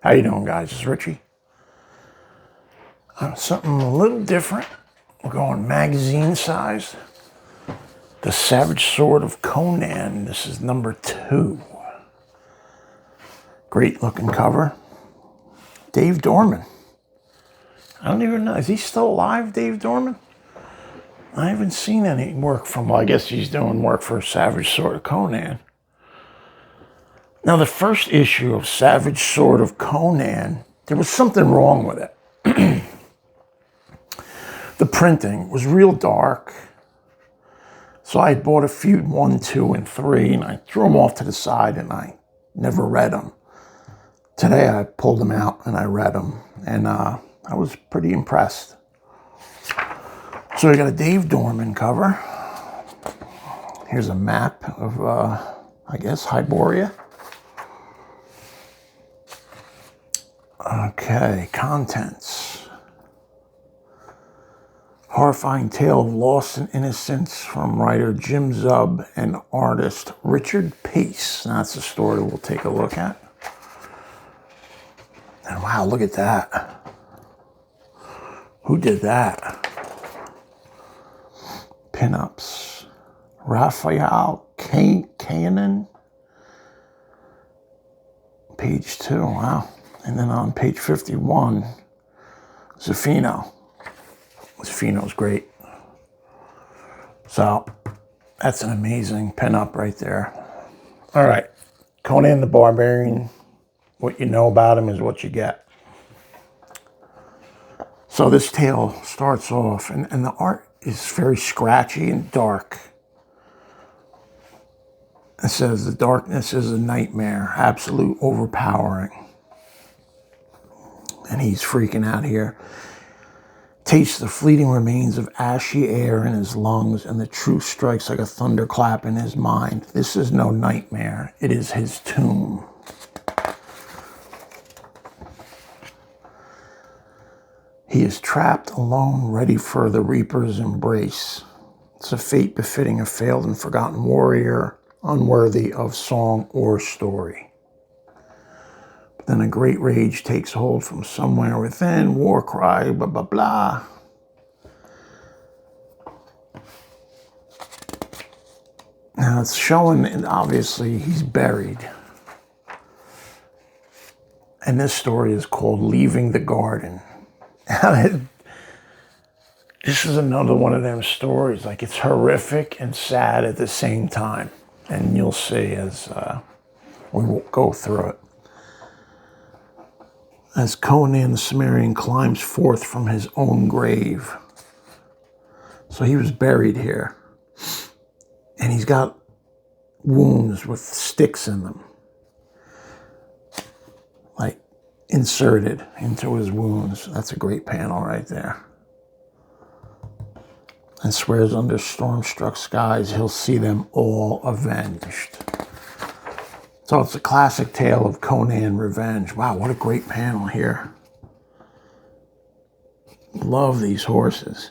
How you doing, guys? It's Richie. Something a little different. We're going magazine size. The Savage Sword of Conan. This is number 2. Great looking cover. Dave Dorman. I don't even know. Is he still alive, Dave Dorman? I haven't seen any work from, well, I guess he's doing work for Savage Sword of Conan. Now, the first issue of Savage Sword of Conan, there was something wrong with it. The printing was real dark. So I bought a few 1, 2, and 3, and I threw them off to the side, and I never read them. Today I pulled them out and I read them, and I was pretty impressed. So we got a Dave Dorman cover. Here's a map of, I guess, Hyboria. Okay, contents. Horrifying tale of loss and innocence from writer Jim Zub and artist Richard Pace. That's a story we'll take a look at. And wow, look at that. Who did that? Pinups. Raphael Conan. Page 2, wow. And then on page 51, Zafino. Zafino's great. So, that's an amazing pinup right there. All right, Conan the Barbarian. What you know about him is what you get. So this tale starts off, and the art is very scratchy and dark. It says, the darkness is a nightmare, absolute overpowering. And he's freaking out here. Tastes the fleeting remains of ashy air in his lungs, and the truth strikes like a thunderclap in his mind. This is no nightmare. It is his tomb. He is trapped alone, ready for the Reaper's embrace. It's a fate befitting a failed and forgotten warrior, unworthy of song or story. But then a great rage takes hold from somewhere within, war cry, blah, blah, blah. Now it's showing, and obviously he's buried. And this story is called Leaving the Garden. This is another one of them stories. Like, it's horrific and sad at the same time. And you'll see as we will go through it. As Conan the Cimmerian climbs forth from his own grave. So he was buried here. And he's got wounds with sticks in them. Like, inserted into his wounds. That's a great panel right there. And swears under storm-struck skies he'll see them all avenged. So it's a classic tale of Conan revenge. Wow, what a great panel here. Love these horses.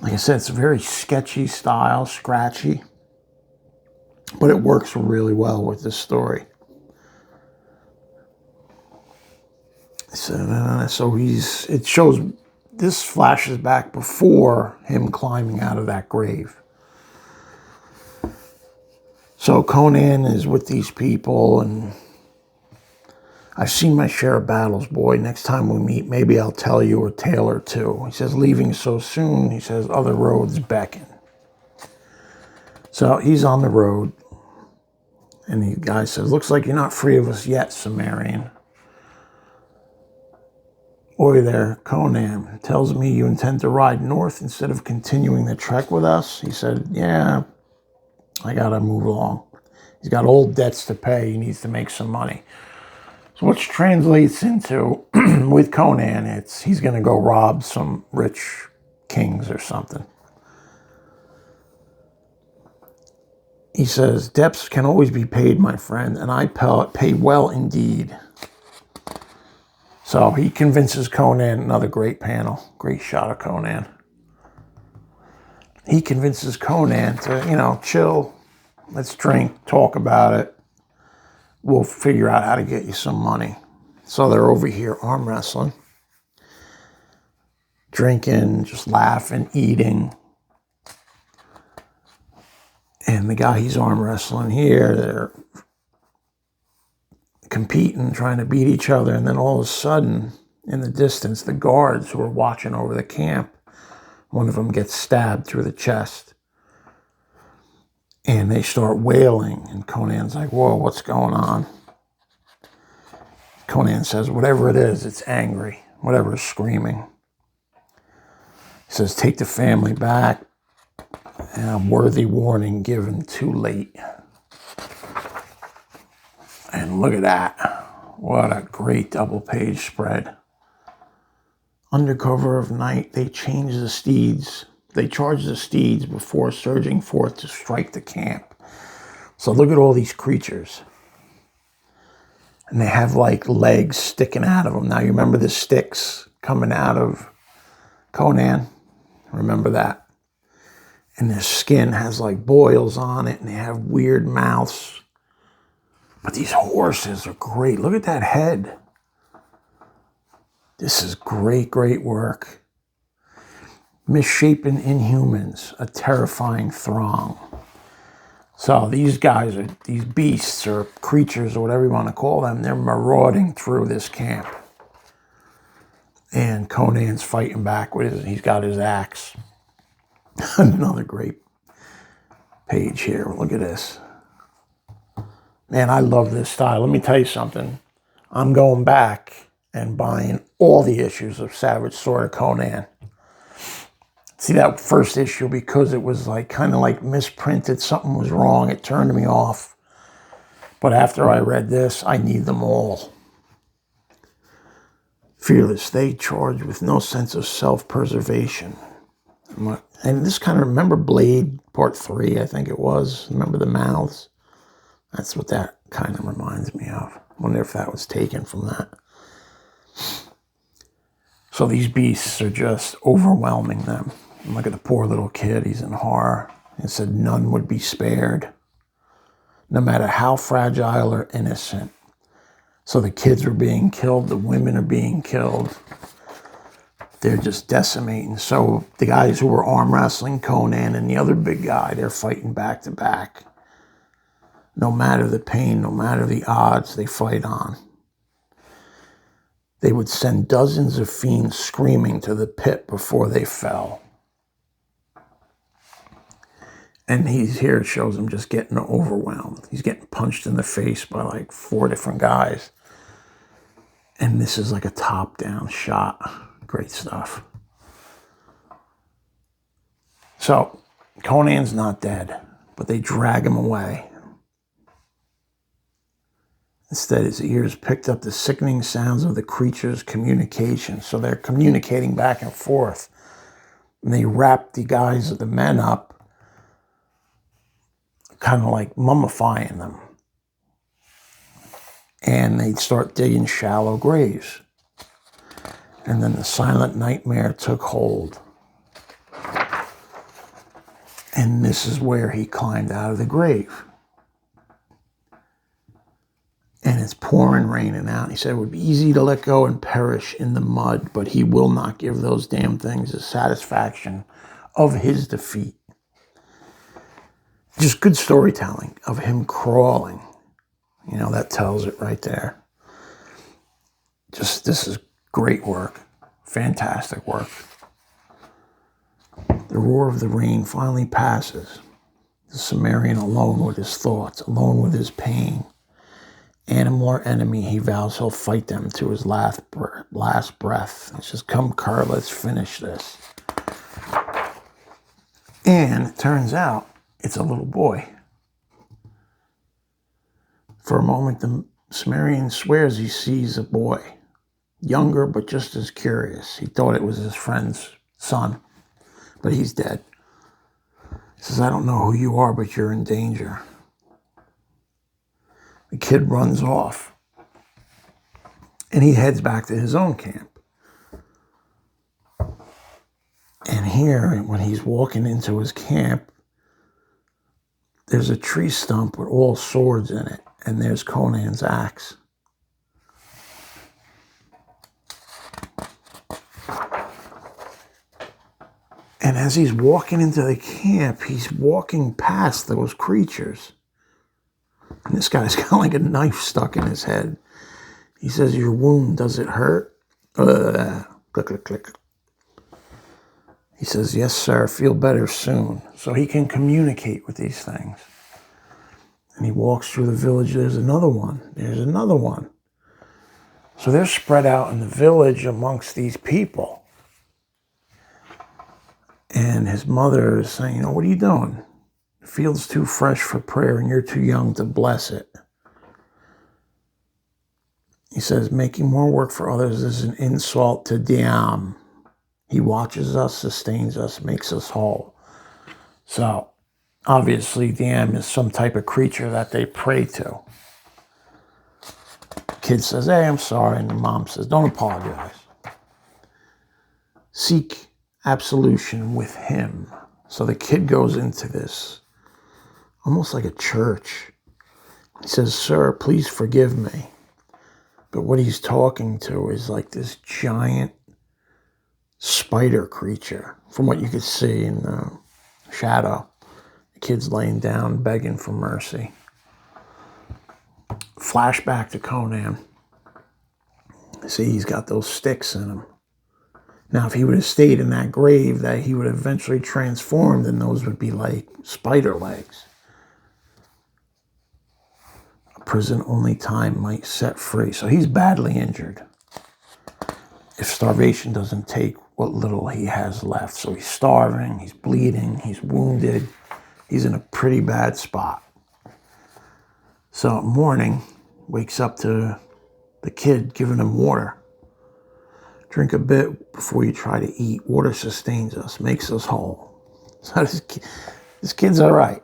Like I said, it's a very sketchy style, scratchy. But it works really well with this story. So it shows, this flashes back before him climbing out of that grave. So Conan is with these people, and I've seen my share of battles, boy. Next time we meet, maybe I'll tell you a tale or two. He says, leaving so soon, he says, other roads beckon. So he's on the road, and the guy says, looks like you're not free of us yet, Cimmerian. Oi there, Conan, tells me you intend to ride north instead of continuing the trek with us. He said, yeah, I gotta move along. He's got old debts to pay. He needs to make some money. So which translates into, with Conan, it's he's gonna go rob some rich kings or something. He says, debts can always be paid, my friend, and I pay well indeed. So he convinces Conan, another great panel, great shot of Conan. He convinces Conan to, chill, let's drink, talk about it. we'll figure out how to get you some money. So they're over here arm wrestling, drinking, just laughing, eating. And the guy he's arm wrestling here, they're competing, trying to beat each other. And then all of a sudden, in the distance, the guards who are watching over the camp, one of them gets stabbed through the chest. And they start wailing. And Conan's like, whoa, what's going on? Conan says, whatever it is, it's angry. Whatever is screaming. He says, take the family back. And a worthy warning given too late. And look at that. What a great double-page spread. Under cover of night, they change the steeds. They charge the steeds before surging forth to strike the camp. So look at all these creatures. And they have like legs sticking out of them. Now you remember the sticks coming out of Conan? Remember that? And their skin has like boils on it, and they have weird mouths. But these horses are great. Look at that head. This is great, great work. Misshapen inhumans, a terrifying throng. So these guys are, these beasts or creatures or whatever you want to call them, they're marauding through this camp. And Conan's fighting back with his, he's got his axe. Another great page here. Look at this. Man, I love this style. Let me tell you something. I'm going back and buying all the issues of Savage Sword of Conan. See that first issue, because it was like kind of like misprinted. Something was wrong. It turned me off. But after I read this, I need them all. Fearless, they charge with no sense of self-preservation. And this kind of, remember Blade Part 3, I think it was? Remember the mouths? That's what that kind of reminds me of. Wonder if that was taken from that. So these beasts are just overwhelming them. And look at the poor little kid. He's in horror. It said none would be spared, no matter how fragile or innocent. So the kids are being killed. The women are being killed. They're just decimating. So the guys who were arm wrestling, Conan and the other big guy, they're fighting back to back. No matter the pain, no matter the odds, they fight on. They would send dozens of fiends screaming to the pit before they fell. And he's here, it shows him just getting overwhelmed. He's getting punched in the face by like 4 different guys. And this is like a top-down shot. Great stuff. So, Conan's not dead, but they drag him away. Instead, his ears picked up the sickening sounds of the creature's communication. So they're communicating back and forth. And they wrap the guys, the men up, kind of like mummifying them. And they start digging shallow graves. And then the silent nightmare took hold. And this is where he climbed out of the grave. And it's pouring, raining out. He said it would be easy to let go and perish in the mud, but he will not give those damn things the satisfaction of his defeat. Just good storytelling of him crawling. You know, that tells it right there. Just, this is great work. Fantastic work. The roar of the rain finally passes. The Cimmerian alone with his thoughts, alone with his pain. Animal or enemy, he vows he'll fight them to his last breath. He says, come, Kerr, let's finish this. And it turns out it's a little boy. For a moment, the Cimmerian swears he sees a boy. Younger, but just as curious. He thought it was his friend's son, but he's dead. He says, I don't know who you are, but you're in danger. The kid runs off, and he heads back to his own camp. And here, when he's walking into his camp, there's a tree stump with all swords in it, And there's Conan's axe. And as he's walking into the camp, he's walking past those creatures. And this guy's got like a knife stuck in his head. He says, "Your wound, does it hurt?" Click, click, click. He says, "Yes, sir, feel better soon." So he can communicate with these things. And he walks through the village. There's another one. There's another one. So they're spread out in the village amongst these people. And his mother is saying, "What are you doing? The field's too fresh for prayer and you're too young to bless it." He says, "Making more work for others is an insult to Diam. He watches us, sustains us, makes us whole." So, obviously, Diam is some type of creature that they pray to. The kid says, "Hey, I'm sorry." And the mom says, "Don't apologize. Seek absolution with him." So the kid goes into this, almost like a church. He says, "Sir, please forgive me." But what he's talking to is like this giant spider creature, from what you could see in the shadow. The kid's laying down, begging for mercy. Flashback to Conan. See, he's got those sticks in him. Now, if he would have stayed in that grave, that he would have eventually transformed, and those would be like spider legs. A prison only time might set free. So he's badly injured if starvation doesn't take what little he has left. So he's starving, he's bleeding, he's wounded. He's in a pretty bad spot. So morning, wakes up to the kid giving him water. "Drink a bit before you try to eat. Water sustains us, makes us whole." So this kid's all right.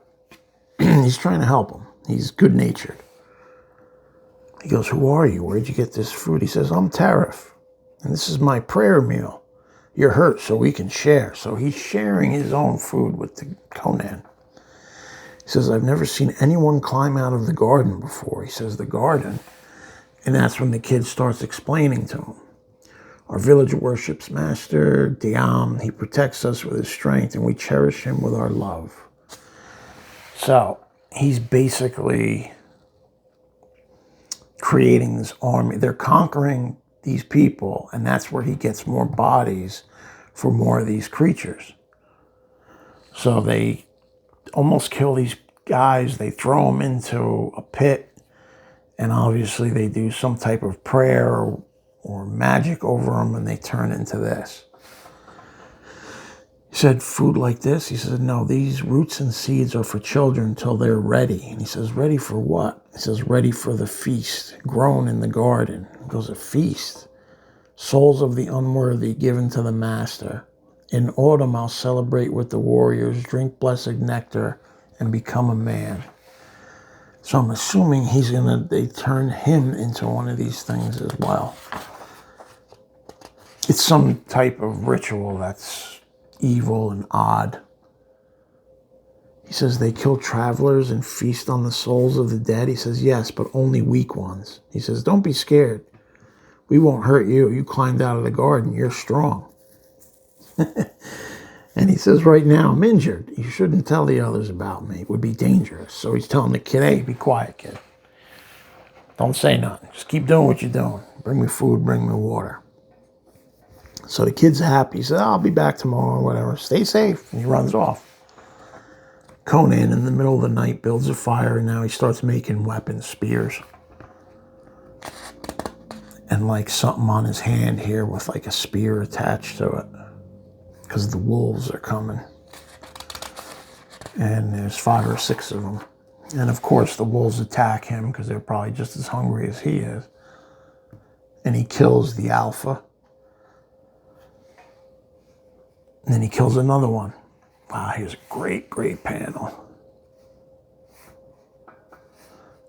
He's trying to help him. He's good-natured. He goes, "Who are you? Where'd you get this food?" He says, "I'm Tariff, and this is my prayer meal. You're hurt, so we can share." So he's sharing his own food with the Conan. He says, "I've never seen anyone climb out of the garden before." He says, "The garden?" And that's when the kid starts explaining to him. "Our village worships Master Diam. He protects us with his strength, and we cherish him with our love." So he's basically creating this army. They're conquering these people, and that's where he gets more bodies for more of these creatures. So they almost kill these guys. They throw them into a pit, and obviously they do some type of prayer or magic over them, and they turn into this. He said, "Food like this?" He said, "No, these roots and seeds are for children until they're ready." And he says, "Ready for what?" He says, "Ready for the feast, grown in the garden." He goes, "A feast? Souls of the unworthy given to the master. In autumn, I'll celebrate with the warriors, drink blessed nectar, and become a man." So I'm assuming they turn him into one of these things as well. It's some type of ritual that's evil and odd. He says, "They kill travelers and feast on the souls of the dead." He says, "Yes, but only weak ones." He says, "Don't be scared. We won't hurt you. You climbed out of the garden. You're strong." And he says, "Right now, I'm injured. You shouldn't tell the others about me. It would be dangerous." So he's telling the kid, "Hey, be quiet, kid. Don't say nothing. Just keep doing what you're doing. Bring me food, bring me water." So the kid's happy. He says, "I'll be back tomorrow," or whatever. "Stay safe." And he runs off. Conan, in the middle of the night, builds a fire, and now he starts making weapons, spears. And like something on his hand here with like a spear attached to it, because the wolves are coming. And there's 5 or 6 of them. And of course the wolves attack him because they're probably just as hungry as he is. And he kills the alpha. And then he kills another one. Wow, here's a great, great panel.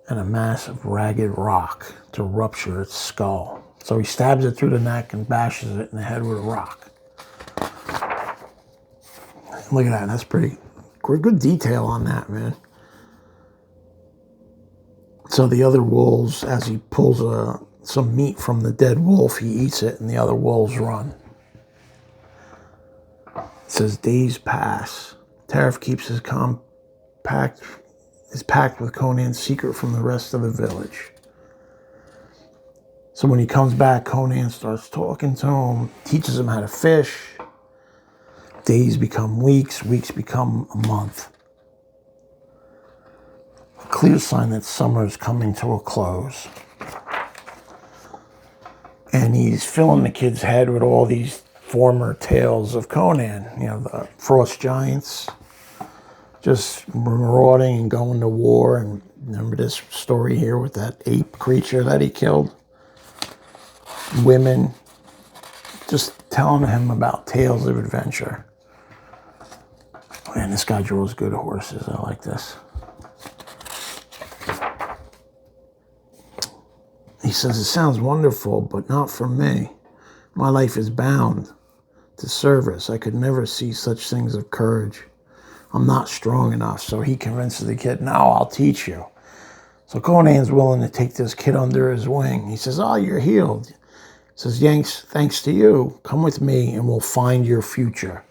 And a massive ragged rock to rupture its skull. So he stabs it through the neck and bashes it in the head with a rock. Look at that, that's pretty good detail on that, man. So the other wolves, as he pulls some meat from the dead wolf, he eats it, and the other wolves run. It says days pass. Tariff keeps his packed with Conan's secret from the rest of the village. So when he comes back, Conan starts talking to him, teaches him how to fish. Days become weeks, weeks become a month. A clear sign that summer is coming to a close. And he's filling the kid's head with all these former tales of Conan, the frost giants, just marauding and going to war. And remember this story here with that ape creature that he killed? Women, just telling him about tales of adventure. Man, this guy draws good horses. I like this. He says, it sounds wonderful, but not for me. My life is bound to service. I could never see such things of courage. I'm not strong enough. So he convinces the kid, no, I'll teach you. So Conan's willing to take this kid under his wing. He says, oh, you're healed. He says, Yanks, thanks to you, come with me and we'll find your future.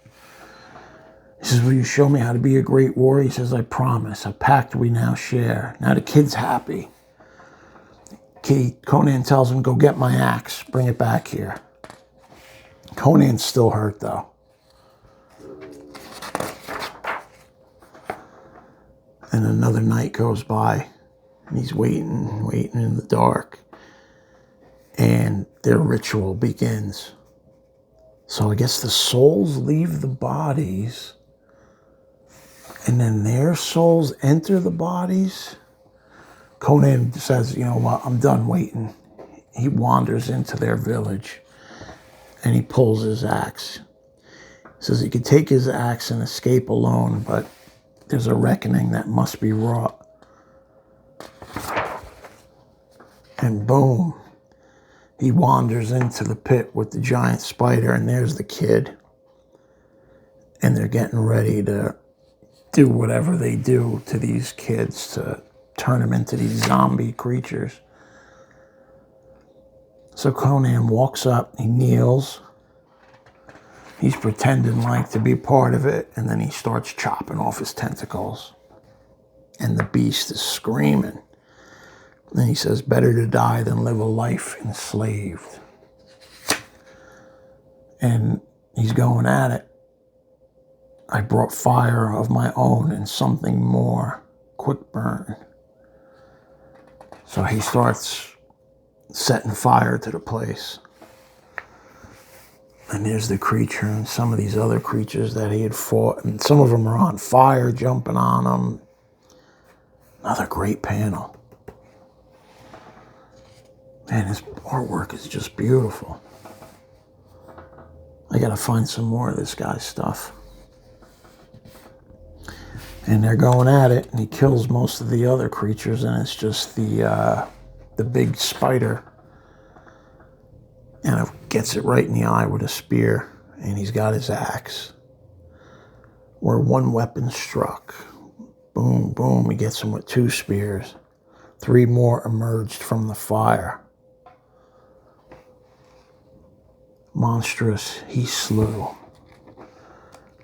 He says, will you show me how to be a great warrior? He says, I promise. A pact we now share. Now the kid's happy. Conan tells him, go get my axe. Bring it back here. Conan's still hurt, though. And another night goes by, and he's waiting in the dark. And their ritual begins. So I guess the souls leave the bodies, and then their souls enter the bodies. Conan says, you know what, I'm done waiting. He wanders into their village, and he pulls his axe. He says he could take his axe and escape alone, but there's a reckoning that must be wrought. And boom, he wanders into the pit with the giant spider, and there's the kid. And they're getting ready to do whatever they do to these kids to turn them into these zombie creatures. So Conan walks up, he kneels. He's pretending like to be part of it, and then he starts chopping off his tentacles. And the beast is screaming. And he says, better to die than live a life enslaved. And he's going at it. I brought fire of my own and something more. Quick burn. So he starts setting fire to the place. And there's the creature and some of these other creatures that he had fought. And some of them are on fire, jumping on them. Another great panel. Man, his artwork is just beautiful. I gotta find some more of this guy's stuff. And they're going at it, and he kills most of the other creatures, and it's just the big spider. And it gets it right in the eye with a spear, and he's got his axe. Where one weapon struck. Boom, boom, he gets him with 2 spears. 3 more emerged from the fire. Monstrous, he slew.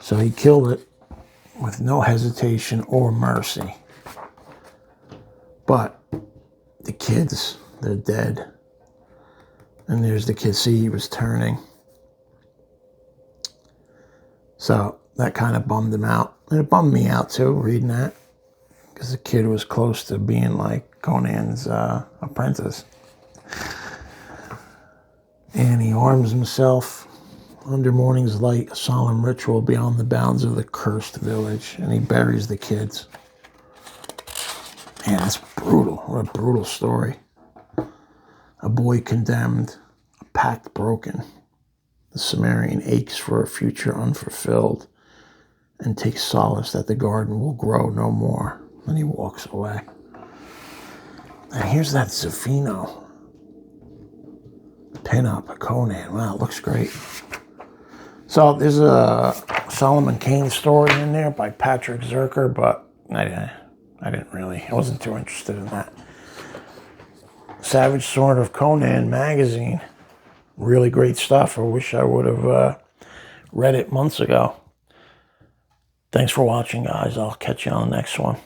So he killed it with no hesitation or mercy. But the kids, they're dead. And there's the kid. See, he was turning. So that kind of bummed him out. And it bummed me out too, reading that. Because the kid was close to being like Conan's apprentice. And he arms himself under morning's light, a solemn ritual beyond the bounds of the cursed village. And he buries the kids. Man, that's brutal. What a brutal story. A boy condemned, a pact broken. The Sumerian aches for a future unfulfilled and takes solace that the garden will grow no more. And he walks away. And here's that Zafino pinup of Conan. Wow, it looks great. So there's a Solomon Kane story in there by Patrick Zerker, but I wasn't too interested in that. Savage Sword of Conan magazine. Really great stuff. I wish I would have read it months ago. Thanks for watching, guys. I'll catch you on the next one.